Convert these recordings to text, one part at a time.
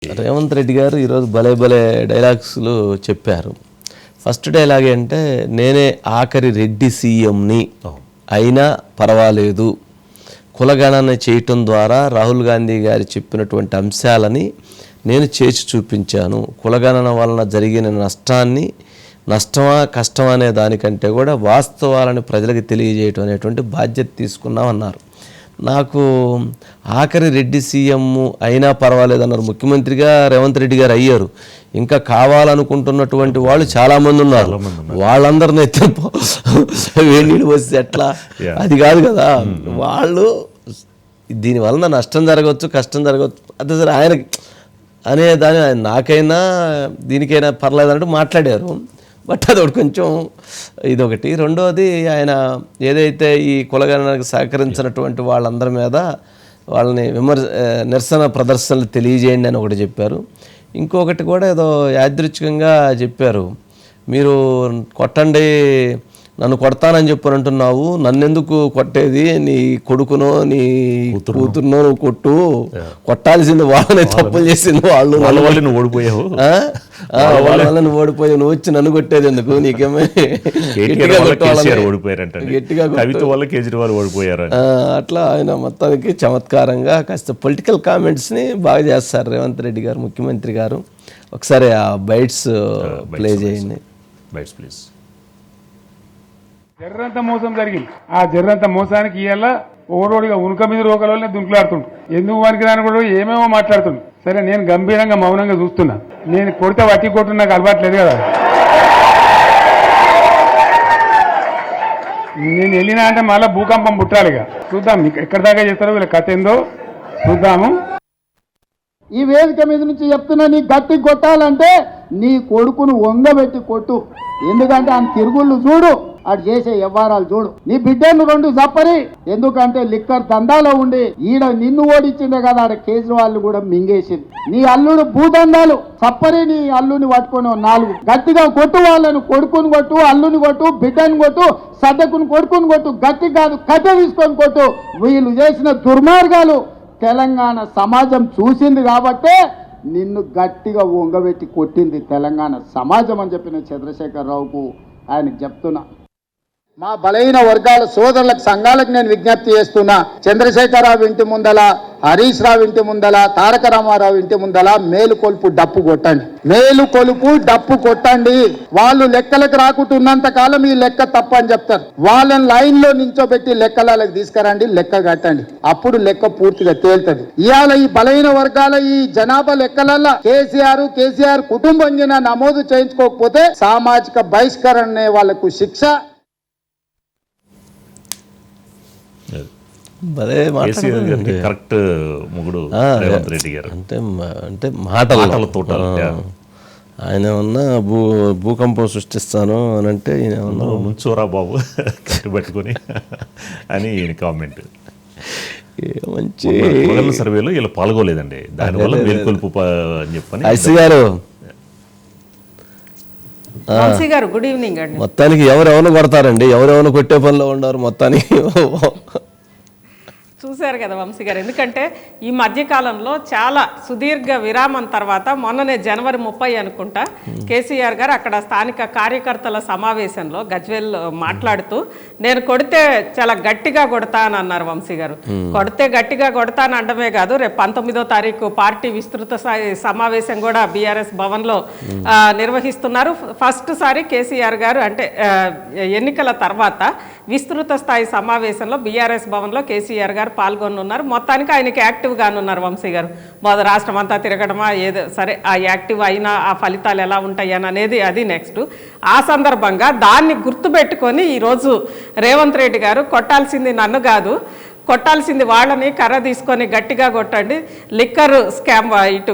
రేవంత్ రెడ్డి గారు ఈరోజు భలే భలే డైలాగ్స్లు చెప్పారు. ఫస్ట్ డైలాగ్ అంటే నేనే ఆఖరి రెడ్డి సీఎంని అయినా పర్వాలేదు, కులగణన చేయటం ద్వారా రాహుల్ గాంధీ గారు చెప్పినటువంటి అంశాలని నేను చేసి చూపించాను. కులగణన వలన జరిగిన నష్టమా కష్టమా అనే దానికంటే కూడా వాస్తవాలను ప్రజలకు తెలియజేయటం అనేటువంటి బాధ్యత తీసుకున్నామన్నారు. నాకు ఆఖరి రెడ్డి సీఎం అయినా పర్వాలేదు అన్నారు. ముఖ్యమంత్రిగా రేవంత్ రెడ్డి గారు అయ్యారు, ఇంకా కావాలనుకుంటున్నటువంటి వాళ్ళు చాలామంది ఉన్నారు. వాళ్ళందరినీ వేణీళ్ళు వస్తే ఎట్లా, అది కాదు కదా. వాళ్ళు దీనివలన నష్టం జరగవచ్చు, కష్టం జరగవచ్చు, అదే సరే ఆయనకి అనే దాని నాకైనా దీనికైనా పర్లేదు అన్నట్టు మాట్లాడారు. బట్ అదొకటి కొంచెం ఇదొకటి. రెండోది, ఆయన ఏదైతే ఈ కులగణనకు సహకరించినటువంటి వాళ్ళందరి మీద వాళ్ళని నిరసన ప్రదర్శనలు తెలియజేయండి అని ఒకటి చెప్పారు. ఇంకొకటి కూడా ఏదో యాదృచ్ఛికంగా చెప్పారు, మీరు కొట్టండి, నన్ను కొడతానని చెప్పని అంటున్నావు, నన్నెందుకు కొట్టేది, నీ కొడుకునో నీ కూతురునో నువ్వు కొట్టు, కొట్టాల్సింది వాళ్ళని, తప్పులు చేసింది వాళ్ళు, నువ్వు ఓడిపోయావు, వాళ్ళ వల్ల నువ్వు ఓడిపోయావు, నువ్వు వచ్చి నన్ను కొట్టేది ఎందుకు, నీకేమో గట్టిగా కేజ్రీవాల్ ఓడిపోయారు. అట్లా ఆయన మొత్తానికి చమత్కారంగా కాస్త పొలిటికల్ కామెంట్స్ని బాగా చేస్తారు రేవంత్ రెడ్డి గారు, ముఖ్యమంత్రి గారు. ఒకసారి ఆ బైట్స్ ప్లే చేయండి. Bites please. జర్రంత మోసం జరిగింది. ఆ జర్రంత మోసానికి ఇవాళ ఓరోడిగా ఉనుక మీద రోకలోనే దుంకులాడుతుండు. ఎందుకు వారికి దాని కూడా ఏమేమో మాట్లాడుతుండు. సరే, నేను గంభీరంగా మౌనంగా చూస్తున్నా. నేను కొడితే వట్టి కొట్టు నాకు అలవాట్లేదు కదా. నేను వెళ్ళినా అంటే మళ్ళీ భూకంపం పుట్టాలిగా. చూద్దాం ఎక్కడి దాకా చేస్తారో, వీళ్ళ కథ ఏందో చూద్దాము. ఈ వేదిక మీద నుంచి చెప్తున్నా, నీ గట్టి కొట్టాలంటే నీ కొడుకును వంగబెట్టి కొట్టు. ఎందుకంటే ఆయన తిరుగుళ్ళు చూడు, అటు చేసే వ్యవహారాలు చూడు. నీ బిడ్డను రెండు చప్పరి. ఎందుకంటే లిక్కర్ దందాలో ఉండి ఈడ నిన్ను ఓడించిందే కదా, ఆడ కేజ్రీవాల్ కూడా మింగేసింది. నీ అల్లుడు భూదందాలు చప్పరి. నీ అల్లుని పట్టుకొని 4 గట్టిగా కొట్టు. వాళ్ళను కొడుకుని కొట్టు, అల్లుని కొట్టు, బిడ్డను కొట్టు, సడ్డకుని కొడుకుని కొట్టు. గట్టి కాదు, కట్టె తీసుకొని కొట్టు. వీళ్ళు చేసిన దుర్మార్గాలు తెలంగాణ సమాజం చూసింది కాబట్టే నిన్ను గట్టిగా వంగబెట్టి కొట్టింది తెలంగాణ సమాజం అని చెప్పిన చంద్రశేఖరరావుకు ఆయనకు చెప్తున్నా. మా బలహీన వర్గాల సోదరులకు, సంఘాలకు నేను విజ్ఞప్తి చేస్తున్నా. చంద్రశేఖరరావు ఇంటి ముందల, హరీష్ రావు ఇంటి ముందల, తారక రామారావు ఇంటి ముందల మేలుకొలుపు డప్పు కొట్టండి. మేలుకొలుపు డప్పు కొట్టండి. వాళ్ళు లెక్కలకు రాకుంటున్నంత కాలం ఈ లెక్క తప్పు అని చెప్తారు. వాళ్ళని లైన్ లో నించోబెట్టి లెక్కలకు తీసుకురండి, లెక్క కట్టండి. అప్పుడు లెక్క పూర్తిగా తేలుతుంది. ఇవాళ ఈ బలహీన వర్గాల ఈ జనాభా లెక్కలల్లో కేసీఆర్ కుటుంబం నమోదు చేయించుకోకపోతే సామాజిక బహిష్కరణ వాళ్ళకు శిక్ష. కరెక్ట్ మొగుడు రేవంత్ రెడ్డి గారు. అంటే మాటలతో ఆయన ఏమన్నా భూకంపం సృష్టిస్తాను అని అంటే ఈయన ఏమన్నా ముంచోరా బాబు కట్టు పట్టుకొని అని ఈయన కామెంట్. మంచి సర్వేలో ఇలా పాల్గొలేదండి, దానివల్ల మేల్కొల్పు అని చెప్పని. ఐసీ గారు గుడ్ ఈవినింగ్ అండి. మొత్తానికి ఎవరెవరు కొడతారండి, ఎవరెవరు కొట్టే పనిలో ఉన్నారు మొత్తానికి. చూశారు కదా వంశీ గారు. ఎందుకంటే ఈ మధ్యకాలంలో చాలా సుదీర్ఘ విరామం తర్వాత మొన్ననే జనవరి 30 అనుకుంటా కేసీఆర్ గారు అక్కడ స్థానిక కార్యకర్తల సమావేశంలో గజ్వేల్ మాట్లాడుతూ, నేను కొడితే చాలా గట్టిగా కొడతా అని అన్నారు వంశీ గారు. కొడితే గట్టిగా కొడతా అని అనడమే కాదు, రేపు 19వ తారీఖు పార్టీ విస్తృత సమావేశం కూడా బీఆర్ఎస్ భవన్లో నిర్వహిస్తున్నారు. ఫస్ట్ సారి కేసీఆర్ గారు అంటే ఎన్నికల తర్వాత విస్తృత స్థాయి సమావేశంలో బీఆర్ఎస్ భవన్లో కేసీఆర్ గారు పాల్గొనున్నారు. మొత్తానికి ఆయనకి యాక్టివ్గానున్నారు వంశీ గారు. రాష్ట్రం అంతా తిరగడమా ఏదో సరే, ఆ యాక్టివ్ అయినా ఆ ఫలితాలు ఎలా ఉంటాయి అని అనేది అది నెక్స్ట్. ఆ సందర్భంగా దాన్ని గుర్తుపెట్టుకొని ఈరోజు రేవంత్ రెడ్డి గారు కొట్టాల్సింది నన్ను కాదు, కొట్టాల్సింది వాళ్ళని, కర్ర తీసుకొని గట్టిగా కొట్టండి. లిక్కర్ స్కామ్ ఇటు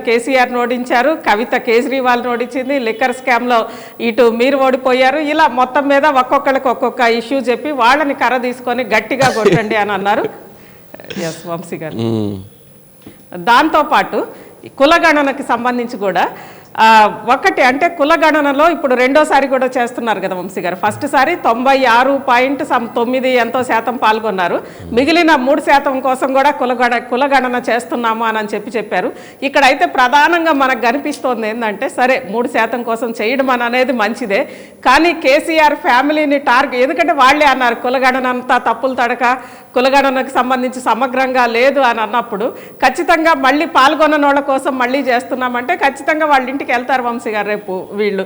కేసీఆర్ ఓడించారు, కవిత కేజ్రీవాల్ ఓడించింది. లిక్కర్ స్కామ్లో ఇటు మీరు ఓడిపోయారు. ఇలా మొత్తం మీద ఒక్కొక్కరికి ఒక్కొక్క ఇష్యూ చెప్పి వాళ్ళని కర్ర తీసుకొని గట్టిగా కొట్టండి అని అన్నారు. ఎస్ వంశీ గారు. దాంతోపాటు కులగణనకి సంబంధించి కూడా ఒకటి అంటే కులగణనలో ఇప్పుడు రెండోసారి కూడా చేస్తున్నారు కదా వంశీ గారు. ఫస్ట్ సారి 96.9 ఎంతో శాతం పాల్గొన్నారు. మిగిలిన 3% కోసం కూడా కులగణన చేస్తున్నాము అని చెప్పారు. ఇక్కడైతే ప్రధానంగా మనకు కనిపిస్తోంది ఏంటంటే, సరే 3% కోసం చేయడం అనేది మంచిదే, కానీ కేసీఆర్ ఫ్యామిలీని టార్గెట్, ఎందుకంటే వాళ్ళే అన్నారు కులగణన అంతా తప్పులు తడక, కులగణనకు సంబంధించి సమగ్రంగా లేదు అని అన్నప్పుడు ఖచ్చితంగా మళ్ళీ పాల్గొన్న వాళ్ళ కోసం మళ్ళీ చేస్తున్నామంటే ఖచ్చితంగా వాళ్ళ ఇంటికి వెళ్తారు వంశీ గారు. రేపు వీళ్ళు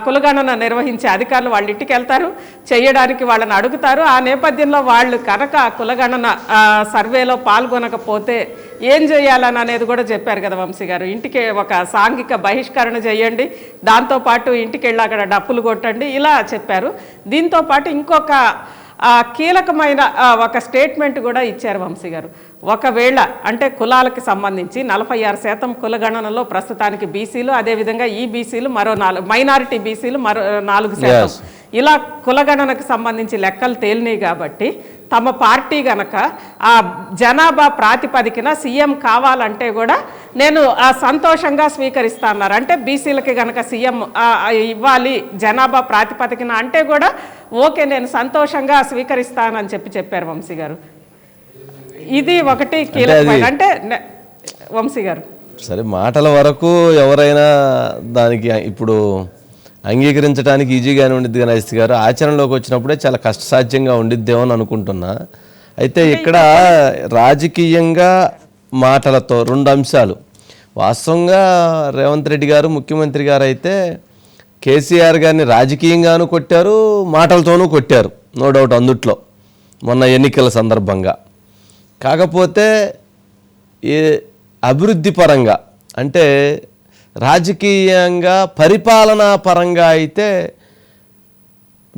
కులగణన నిర్వహించే అధికారులు వాళ్ళ ఇంటికి వెళ్తారు, చేయడానికి వాళ్ళని అడుగుతారు. ఆ నేపథ్యంలో వాళ్ళు కనుక కులగణన సర్వేలో పాల్గొనకపోతే ఏం చేయాలని అనేది కూడా చెప్పారు కదా వంశీ గారు. ఇంటికి ఒక సాంఘిక బహిష్కరణ చేయండి, దాంతోపాటు ఇంటికి వెళ్ళి అక్కడ డప్పులు కొట్టండి, ఇలా చెప్పారు. దీంతోపాటు ఇంకొక కీలకమైన ఒక స్టేట్మెంట్ కూడా ఇచ్చారు వంశీ గారు. ఒకవేళ అంటే కులాలకు సంబంధించి 46% కులగణనలో ప్రస్తుతానికి బీసీలు, అదేవిధంగా ఈ బీసీలు మరో 4, మైనారిటీ బీసీలు మరో 4%, ఇలా కులగణనకు సంబంధించి లెక్కలు తేలినాయి కాబట్టి తమ పార్టీ గనక ఆ జనాభా ప్రాతిపదికన సీఎం కావాలంటే కూడా నేను సంతోషంగా స్వీకరిస్తా అన్నారు. అంటే బీసీలకి గనక సీఎం ఇవ్వాలి జనాభా ప్రాతిపదికన అంటే కూడా ఓకే నేను సంతోషంగా స్వీకరిస్తానని చెప్పారు వంశీ గారు. ఇది ఒకటి కీలకమైన అంటే వంశీ గారు. సరే, మాటల వరకు ఎవరైనా దానికి ఇప్పుడు అంగీకరించడానికి ఈజీగానే ఉండిద్ది కానీ ఐసి గారు, ఆచరణలోకి వచ్చినప్పుడే చాలా కష్టసాధ్యంగా ఉండిద్దేమో అని అనుకుంటున్నా. అయితే ఇక్కడ రాజకీయంగా మాటలతో 2 అంశాలు. వాస్తవంగా రేవంత్ రెడ్డి గారు ముఖ్యమంత్రి గారు అయితే కేసీఆర్ గారిని రాజకీయంగానూ కొట్టారు, మాటలతోనూ కొట్టారు, నో డౌట్ అందుట్లో మొన్న ఎన్నికల సందర్భంగా. కాకపోతే అభివృద్ధి పరంగా అంటే రాజకీయంగా పరిపాలనా పరంగా అయితే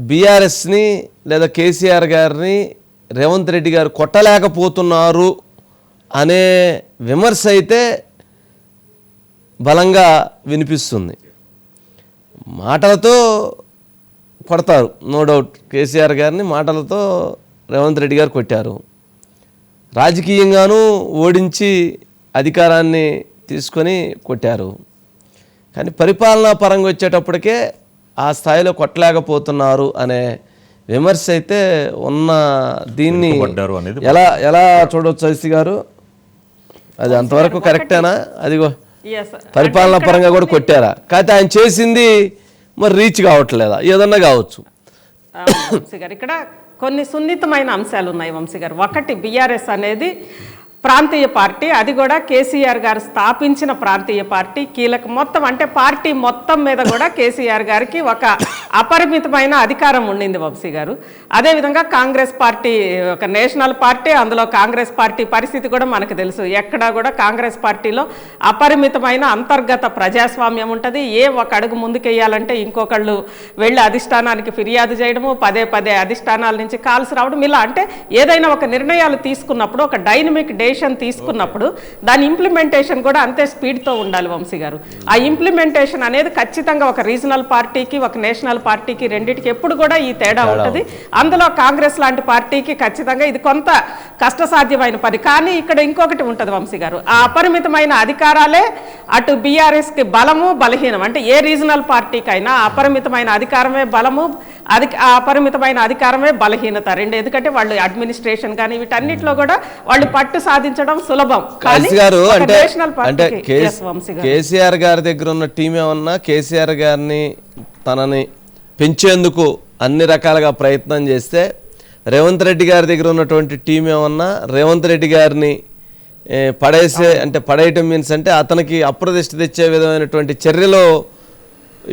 బీఆర్ఎస్ని లేదా కేసీఆర్ గారిని రేవంత్ రెడ్డి గారు కొట్టలేకపోతున్నారు అనే విమర్శ అయితే బలంగా వినిపిస్తుంది. మాటలతో కొడతారు, నో డౌట్. కేసీఆర్ గారిని మాటలతో రేవంత్ రెడ్డి గారు కొట్టారు, రాజకీయంగానూ ఓడించి అధికారాన్ని తీసుకొని కొట్టారు. కానీ పరిపాలనా పరంగా వచ్చేటప్పటికే ఆ స్థాయిలో కొట్టలేకపోతున్నారు అనే విమర్శ అయితే ఉన్న. దీన్ని ఎలా చూడవచ్చు ఐసి గారు? అది అంతవరకు కరెక్టేనా? అదిగో పరిపాలనా పరంగా కూడా కొట్టారా? కాకపోతే ఆయన చేసింది మరి రీచ్ కావట్లేదా? ఏదన్నా కావచ్చు. ఇక్కడ కొన్ని సున్నితమైన అంశాలు ఉన్నాయి వంశీ గారు. ఒకటి, బీఆర్ఎస్ అనేది ప్రాంతీయ పార్టీ, అది కూడా కేసీఆర్ గారు స్థాపించిన ప్రాంతీయ పార్టీ. కీలక మొత్తం అంటే పార్టీ మొత్తం మీద కూడా కేసీఆర్ గారికి ఒక అపరిమితమైన అధికారం ఉండింది వంశీ గారు. అదేవిధంగా కాంగ్రెస్ పార్టీ ఒక నేషనల్ పార్టీ, అందులో కాంగ్రెస్ పార్టీ పరిస్థితి కూడా మనకు తెలుసు. ఎక్కడా కూడా కాంగ్రెస్ పార్టీలో అపరిమితమైన అంతర్గత ప్రజాస్వామ్యం ఉంటుంది. ఒక అడుగు ముందుకెయ్యాలంటే ఇంకొకళ్ళు వెళ్ళి అధిష్టానానికి ఫిర్యాదు చేయడము, పదే అధిష్టానాల నుంచి కాల్స్ రావడం, ఇలా అంటే ఏదైనా ఒక నిర్ణయాలు తీసుకున్నప్పుడు, ఒక డైనమిక్ డెసిషన్ తీసుకున్నప్పుడు దాని ఇంప్లిమెంటేషన్ కూడా అంతే స్పీడ్తో ఉండాలి వంశీ గారు. ఆ ఇంప్లిమెంటేషన్ అనేది ఖచ్చితంగా ఒక రీజనల్ పార్టీకి, ఒక నేషనల్ పార్టీకి, రెండింటికి ఎప్పుడు కూడా ఈ తేడా ఉంటుంది. అందులో కాంగ్రెస్ లాంటి పార్టీకి ఖచ్చితంగా ఇది కొంత కష్టసాధ్యమైన పని. కానీ ఇక్కడ ఇంకొకటి ఉంటుంది వంశీ గారు, ఆ అపరిమితమైన అధికారాలే అటు బీఆర్ఎస్కి బలము బలహీనం. అంటే ఏ రీజనల్ పార్టీకైనా అపరిమితమైన అధికారమే బలము, అపరిమితమైన అధికారమే బలహీనత రెండు. ఎందుకంటే వాళ్ళు అడ్మినిస్ట్రేషన్ కానీ వీటన్నిటిలో కూడా వాళ్ళు పట్టు సాధించడం సులభం. అంటే కేసీఆర్ గారి దగ్గర ఉన్న టీం ఏమన్నా కేసీఆర్ గారిని తనని పెంచేందుకు అన్ని రకాలుగా ప్రయత్నం చేస్తే, రేవంత్ రెడ్డి గారి దగ్గర ఉన్నటువంటి టీం ఏమన్నా రేవంత్ రెడ్డి గారిని పడేయటం మీన్స్ అంటే అతనికి అప్రదిష్ట తెచ్చే విధమైనటువంటి చర్యలు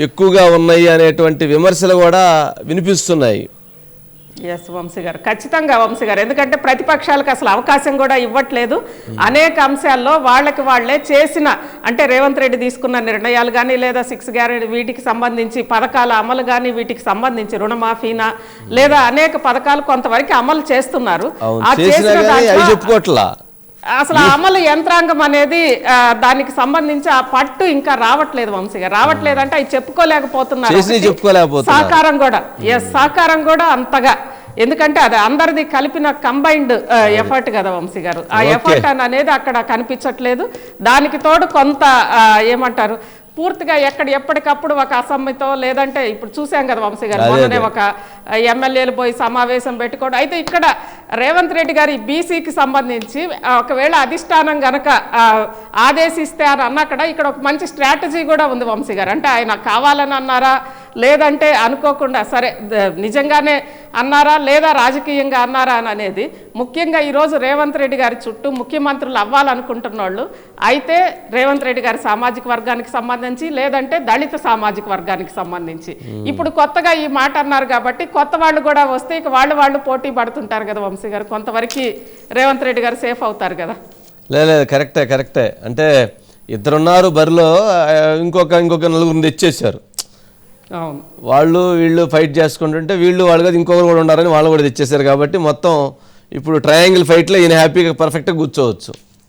ఎక్కువగా ఉన్నాయి అనేటువంటి విమర్శలు కూడా వినిపిస్తున్నాయి. ఎస్ వంశీ గారు, ఖచ్చితంగా వంశీ గారు. ఎందుకంటే ప్రతిపక్షాలకు అసలు అవకాశం కూడా ఇవ్వట్లేదు. అనేక అంశాల్లో వాళ్ళే చేసిన, అంటే రేవంత్ రెడ్డి తీసుకున్న నిర్ణయాలు కానీ, లేదా 6 గ్యారెంటీ వీటికి సంబంధించి పథకాల అమలు కానీ, వీటికి సంబంధించి రుణమాఫీనా లేదా అనేక పథకాలు కొంతవరకు అమలు చేస్తున్నారు. అసలు అమలు యంత్రాంగం అనేది దానికి సంబంధించి ఆ పట్టు ఇంకా రావట్లేదు వంశీ గారు. రావట్లేదు అంటే అవి చెప్పుకోలేకపోతున్నారు. సహకారం కూడా అంతగా, ఎందుకంటే అది అందరిది కలిపిన కంబైన్డ్ ఎఫర్ట్ కదా వంశీ గారు. ఆ ఎఫర్ట్ అనేది అక్కడ కనిపించట్లేదు. దానికి తోడు కొంత ఏమంటారు పూర్తిగా ఎప్పటికప్పుడు ఒక అసమ్మితో లేదంటే ఇప్పుడు చూసాం కదా వంశీ గారు మొన్ననే ఒక ఎమ్మెల్యేలు పోయి సమావేశం పెట్టుకోవడం. అయితే ఇక్కడ రేవంత్ రెడ్డి గారి బీసీకి సంబంధించి ఒకవేళ అధిష్టానం గనక ఆదేశిస్తే అని అన్నక్కడ ఇక్కడ ఒక మంచి స్ట్రాటజీ కూడా ఉంది వంశీ గారు. అంటే ఆయన కావాలని అన్నారా లేదంటే అనుకోకుండా సరే నిజంగానే అన్నారా లేదా రాజకీయంగా అన్నారా అని అనేది ముఖ్యంగా ఈరోజు రేవంత్ రెడ్డి గారి చుట్టూ ముఖ్యమంత్రులు అవ్వాలనుకుంటున్న వాళ్ళు అయితే రేవంత్ రెడ్డి గారి సామాజిక వర్గానికి సంబంధించి లేదంటే దళిత సామాజిక వర్గానికి సంబంధించి ఇప్పుడు కొత్తగా ఈ మాట అన్నారు కాబట్టి కొత్త వాళ్ళు కూడా వస్తే ఇక వాళ్ళు పోటీ పడుతుంటారు కదా వంశీ గారు, కొంతవరకు రేవంత్ రెడ్డి గారు సేఫ్ అవుతారు కదా. లేదు కరెక్టే అంటే ఇద్దరున్నారు బరిలో, ఇంకొక నలుగురిని తెచ్చేసారు. అవును, వాళ్ళు వీళ్ళు ఫైట్ చేసుకుంటుంటే వాళ్ళు కదా ఇంకొకరు కూడా ఉన్నారని వాళ్ళు కూడా తెచ్చేసారు. కాబట్టి మొత్తం ఇప్పుడు ట్రయాంగిల్ ఫైట్లో ఈయన హ్యాపీగా పర్ఫెక్ట్గా కూర్చోవచ్చు.